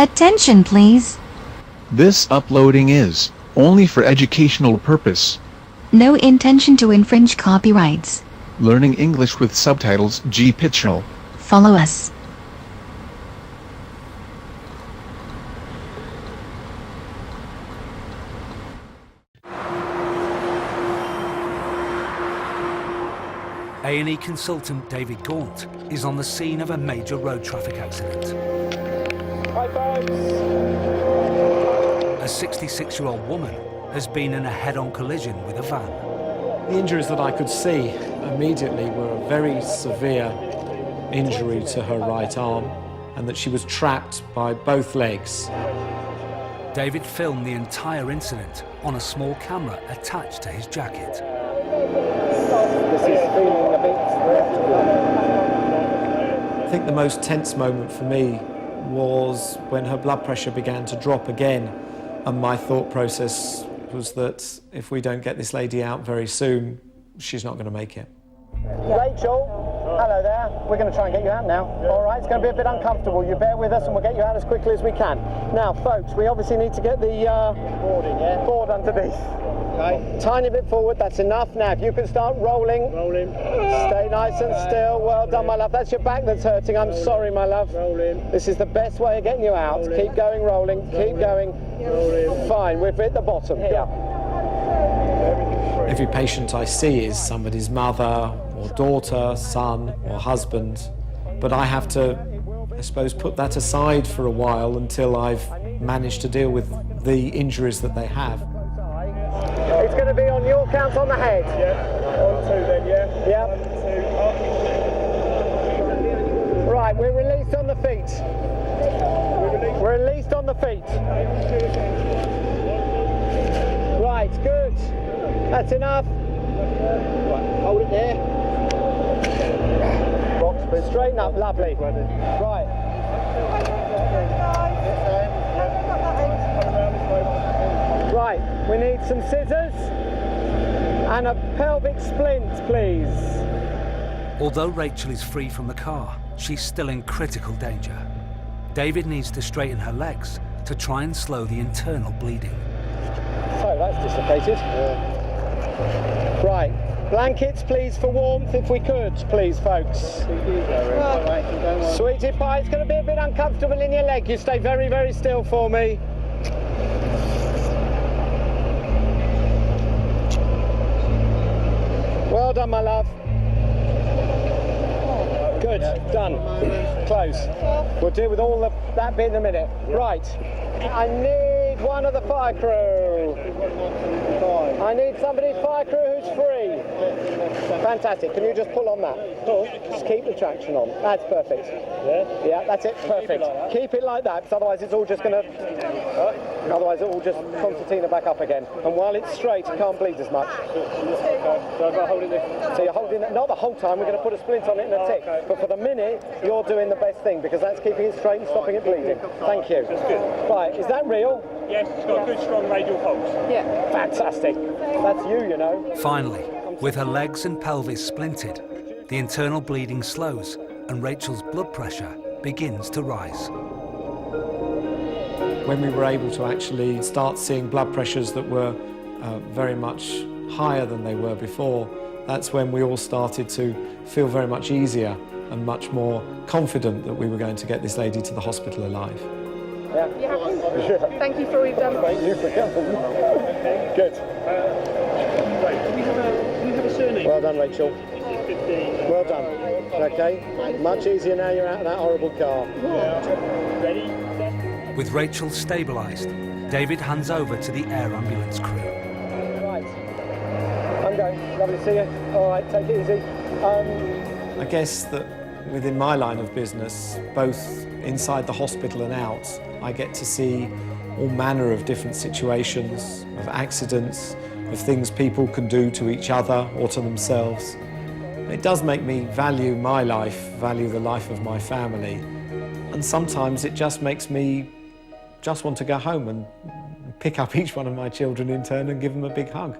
Attention, please. This uploading is only for educational purpose. No intention to infringe copyrights. Learning English with subtitles GPITRAL. Follow us. A&E consultant David Gaunt is on the scene of a major road traffic accident. Hi folks! A 66-year-old woman has been in a head-on collision with a van. The injuries that I could see immediately were a very severe injury to her right arm and that she was trapped by both legs. David filmed the entire incident on a small camera attached to his jacket. This is feeling a bit... I think the most tense moment for me was when her blood pressure began to drop again, and my thought process was that if we don't get this lady out very soon, she's not going to make it. Rachel, hello there. We're going to try and get you out now. All right, it's going to be a bit uncomfortable. You bear with us and we'll get you out as quickly as we can. Now, folks, we obviously need to get the board underneath. Okay. Tiny bit forward, that's enough. Now, if you can start rolling. Rolling. Stay nice and still. Well done, my love. That's your back that's hurting. I'm sorry, my love. Rolling. This is the best way of getting you out. Rolling. Keep going, rolling. Keep going. Rolling. Fine, we've hit the bottom. Here. Every patient I see is somebody's mother or daughter, son or husband, but I have to, I suppose, put that aside for a while until I've managed to deal with the injuries that they have. It's going to be on your count on the head. Yeah, 1, 2 then, yeah? Yeah. 1, 2, up. Right, we're released on the feet. We're released on the feet. Right, good. That's enough. Right, hold it there. Straighten up, lovely. Right. Right, we need some scissors and a pelvic splint, please. Although Rachel is free from the car, she's still in critical danger. David needs to straighten her legs to try and slow the internal bleeding. So that's dissipated. Right, blankets please for warmth if we could, please folks. Sweetie pie, it's going to be a bit uncomfortable in your leg. You stay very, very still for me. Well done, my love. Good, done. Close. We'll deal with all that bit in a minute. Right, I need one of the fire crew. I need somebody fire crew who's free. Fantastic. Can you just pull on that? Just keep the traction on. That's perfect. Yeah, that's it. Perfect. Keep it like that, because otherwise it's all just going to... Otherwise it will just concertina back up again. And while it's straight, it can't bleed as much. So I've got to hold it there? So you're holding it, not the whole time, we're going to put a splint on it in a tick. But for the minute, you're doing the best thing, because that's keeping it straight and stopping it bleeding. Thank you. That's good. Right, is that real? Yes, it's got a good strong radial pulse. Yeah. Fantastic. That's you know. Finally, with her legs and pelvis splinted, the internal bleeding slows and Rachel's blood pressure begins to rise. When we were able to actually start seeing blood pressures that were very much higher than they were before, that's when we all started to feel very much easier and much more confident that we were going to get this lady to the hospital alive. Yeah. You happy? Yeah. Thank you for all you've done. Thank you for coming. Good. Do you have a surname? Well done, Rachel. Well done. Okay. Much easier now you're out of that horrible car. Yeah. Ready? With Rachel stabilised, David hands over to the air ambulance crew. Right. I'm going. Lovely to see you. All right, take it easy. I guess that within my line of business, both inside the hospital and out, I get to see all manner of different situations, of accidents, of things people can do to each other or to themselves. It does make me value my life, value the life of my family, and sometimes it just makes me just want to go home and pick up each one of my children in turn and give them a big hug.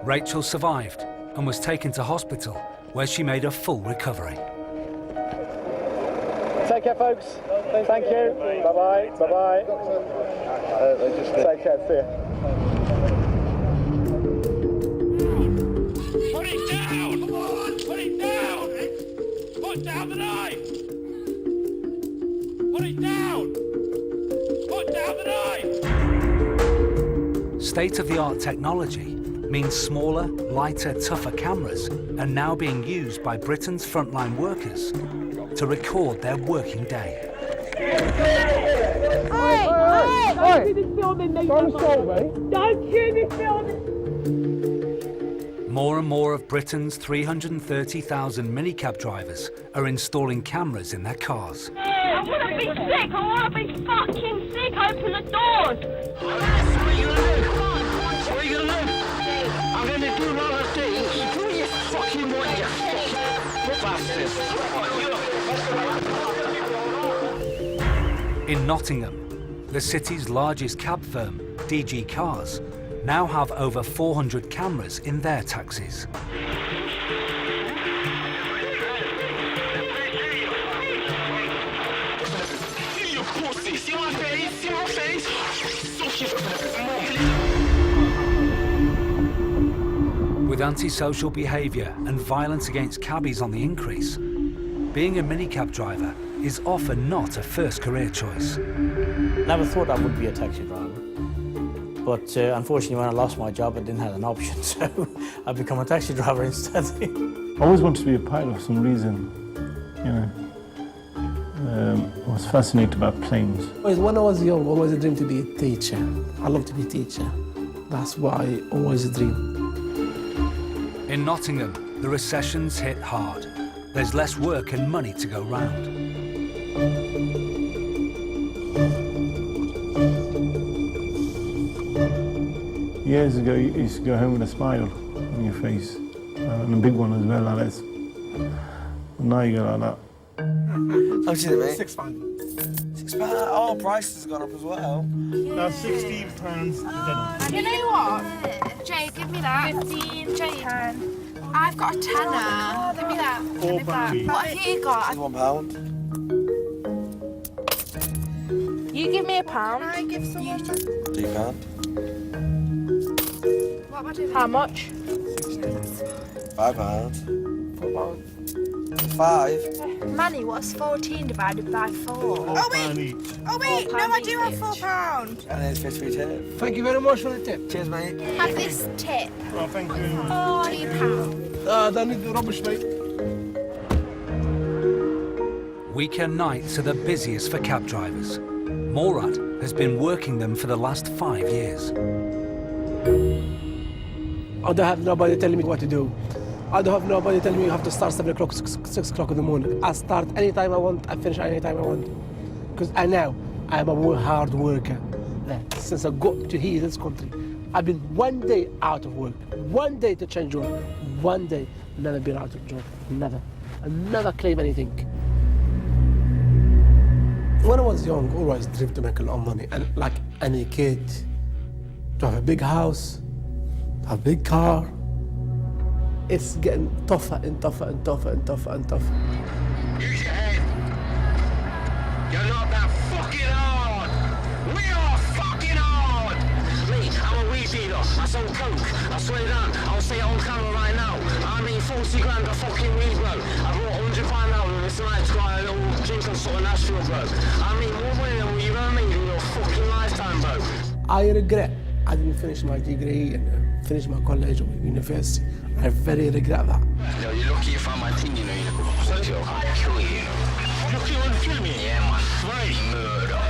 Rachel survived and was taken to hospital, where she made a full recovery. Take care, folks. Thank you. Bye-bye. Bye-bye. Take care. See you. Put it down! Come on, put it down! Put down the knife! Put it down! Put down the knife! State-of-the-art technology means smaller, lighter, tougher cameras are now being used by Britain's frontline workers to record their working day. Don't do this filming, mate. Don't do this filming. More and more of Britain's 330,000 minicab drivers are installing cameras in their cars. I want to be sick. I want to be fucking sick. Open the doors. Where are you gonna live? Where are you gonna live? I'm gonna do one of the things. Do you fucking want, you bastard? In Nottingham, the city's largest cab firm, DG Cars, now have over 400 cameras in their taxis. You pussy! See my face? See my face? With antisocial behaviour and violence against cabbies on the increase, being a minicab driver is often not a first career choice. Never thought I would be a taxi driver. But unfortunately, when I lost my job, I didn't have an option, so I became a taxi driver instead. I always wanted to be a pilot for some reason, you know. I was fascinated about planes. When I was young, I always dreamed to be a teacher. I love to be a teacher. That's why I always dream. In Nottingham, the recession's hit hard. There's less work and money to go round. Years ago, you used to go home with a smile on your face, and a big one as well, like this. And now you go like that. How much is it, mate? £6. £6? Oh, price has gone up as well. Now £16 You know what? Jay, give me that. 15. Jay, 10. I've got a tenner. Give me that. Give me that. What have you got? £1. You give me a pound. I give someone £2. What am I doing? How much? £5. £4. 5. Manny, what's 14 divided by 4? Oh wait! Oh wait, no, I do have £4. And there's 50 tip. Thank you very much for the tip. Cheers, mate. Have this tip. Oh, thank you. £2. Don't need the rubbish, mate. Weekend nights are the busiest for cab drivers. Morad has been working them for the last 5 years. I don't have nobody telling me what to do. I don't have nobody telling me you have to start 7 o'clock, 6 o'clock in the morning. I start anytime I want, I finish anytime I want. Because I know I'm a hard worker. Since I got to here, this country, I've been 1 day out of work, 1 day to change job, 1 day, never been out of job, never. I never claim anything. When I was young, I always dreamed to make a lot of money, and like any kid, to have a big house, a big car. It's getting tougher and tougher and tougher and tougher and tougher. Use your head. You're not that fucking hard. We are fucking hard. Me, I'm a weed dealer. I sold coke. I swear down. I'll say it on camera right now. I mean 40 grand a fucking weed, bro. I brought £100 out of this night to buy a little drink and sort of Nashville, bro. I mean more money than what you've ever made in your fucking lifetime, bro. I regret I didn't finish my degree and finish my college or university. I very regret that. Yo, you're lucky you found my thing, you know. Yo, I'll kill you, you know. You want to kill me? Yeah, man. Bloody murder.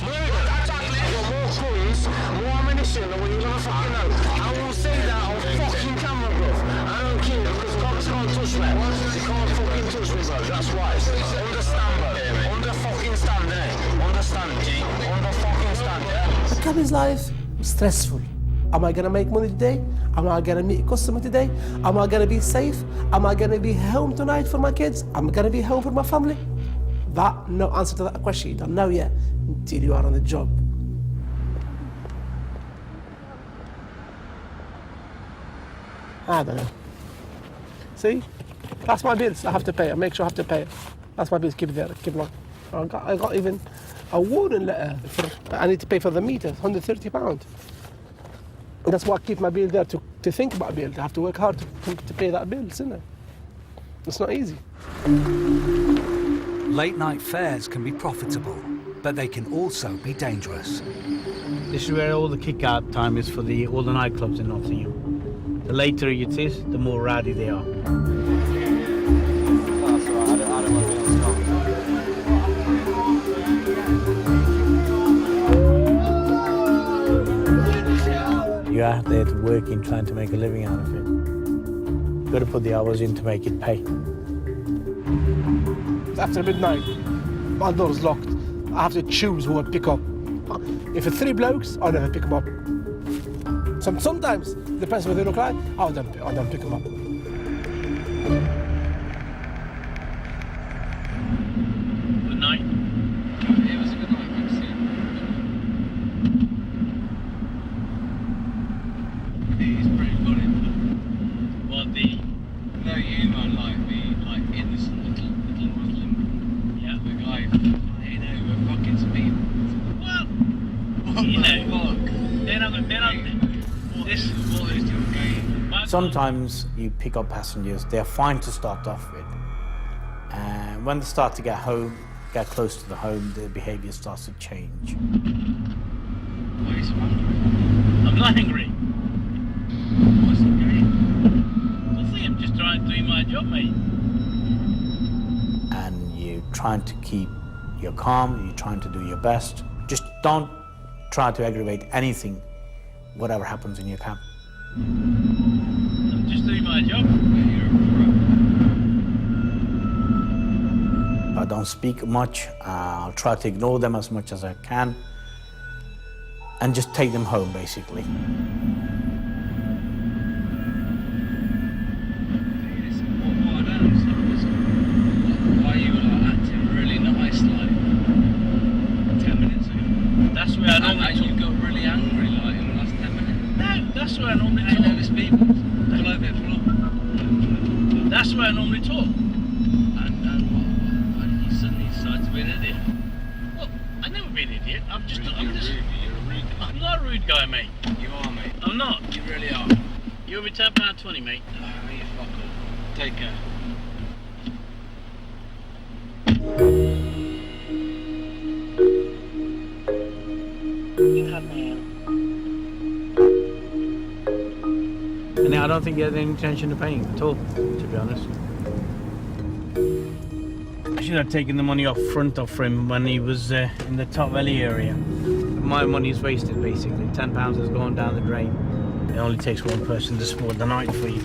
Murder? Exactly. I've got more guns, more ammunition than what you're gonna fucking know. I will say that on fucking camera, bro. I don't care, because cops can't touch me. They can't fucking touch me, bro. That's why. Understand, bro. Under fucking stand, eh? Understand, G. Under fucking stand, yeah? The cabbie's life is stressful. Am I gonna make money today? Am I gonna meet a customer today? Am I gonna be safe? Am I gonna be home tonight for my kids? Am I gonna be home for my family? That, no answer to that question. You don't know yet until you are on the job. I don't know. See? That's my bills I have to pay. I make sure I have to pay it. That's my bills. Keep it there. Keep it on. I got even a warning letter. I need to pay for the meter, £130. That's why I keep my bill there, to think about bill. I have to work hard to pay that bill, isn't it? It's not easy. Late night fares can be profitable, but they can also be dangerous. This is where all the kick-out time is for all the nightclubs in Nottingham. The later it is, the more rowdy they are. You're out there to working, trying to make a living out of it. You've got to put the hours in to make it pay. After midnight, my door's locked. I have to choose who I pick up. If it's 3 blokes, I'll never pick them up. Sometimes, depends what they look like, I don't pick them up. Good night. It was a good night, thanks. He's pretty good in What the? no, you man, like the innocent little Muslim. Yeah. The guy, you know, we're fucking some people. Well, What you the know, fuck? they're not this. What is your game? Sometimes you pick up passengers, they're fine to start off with. And when they start to get close to the home, their behavior starts to change. Why are you so angry? I'm not angry. What's the game? Nothing, I'm just trying to do my job, mate. And you're trying to keep your calm, you're trying to do your best. Just don't try to aggravate anything, whatever happens in your cab. I'm just doing my job. I don't speak much. I'll try to ignore them as much as I can and just take them home, basically. What I don't understand is why you were like acting really nice like 10 minutes ago. That's where I normally and you got really angry like in the last 10 minutes. No, that's where I normally Hey, talk. no, there's people. Pull over, pull up. That's where I normally talk. And why did you suddenly decide to be an idiot? Well, I've never been an idiot. I'm You're a rude guy. I'm not a rude guy, mate. You are, mate. I'm not. You really are. You owe me £10.20, mate. Oh, you fuck up. Take care. And I don't think he had any intention of paying at all, to be honest. I should have taken the money off front off him when he was in the Top Valley area. My money's wasted, basically. £10 has gone down the drain. It only takes one person to spoil the night for you.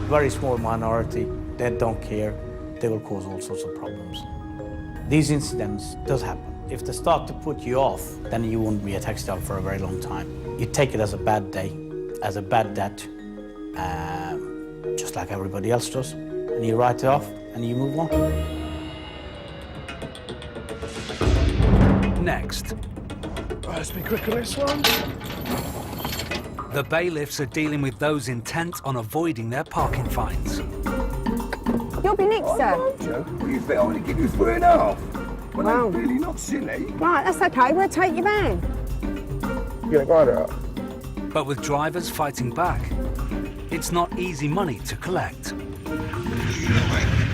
Very small minority, they don't care. They will cause all sorts of problems. These incidents does happen. If they start to put you off, then you won't be a taxi driver for a very long time. You take it as a bad day, as a bad debt, just like everybody else does. And you write it off and you move on. Next, Let's be quick on this one. the bailiffs are dealing with those intent on avoiding their parking fines. You'll be next, sir. Well, you think I want to give you 3.5? Well, Wow. that's really not silly. Right, that's okay. We'll take your van. Get a guide out. But with drivers fighting back, it's not easy money to collect. You know, mate.